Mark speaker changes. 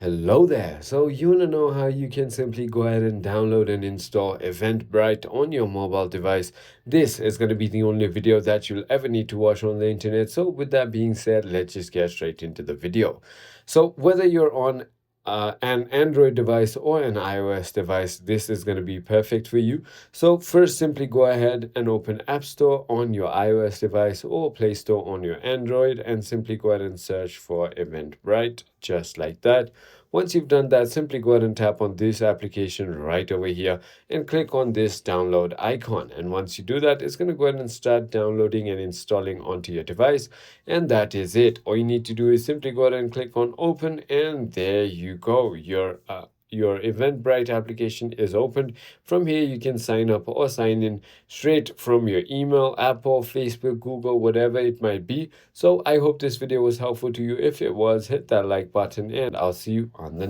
Speaker 1: Hello there. So you want to know how you can simply go ahead and download and install Eventbrite on your mobile device. This is going to be the only video that you'll ever need to watch on the internet. So with that being said, let's just get straight into the video. So whether you're on an Android device or an iOS device, this is going to be perfect for you. So first, simply go ahead and open App Store on your iOS device or Play Store on your Android and simply go ahead and search for Eventbrite, just like that. Once you've done that, simply go ahead and tap on this application right over here and click on this download icon. And once you do that, it's going to go ahead and start downloading and installing onto your device. And that is it. All you need to do is simply go ahead and click on open, and there you go. Your Eventbrite application is opened. From here, you can sign up or sign in straight from your email, Apple, Facebook, Google, whatever it might be. So I hope this video was helpful to you. If it was, hit that like button, and I'll see you on the next.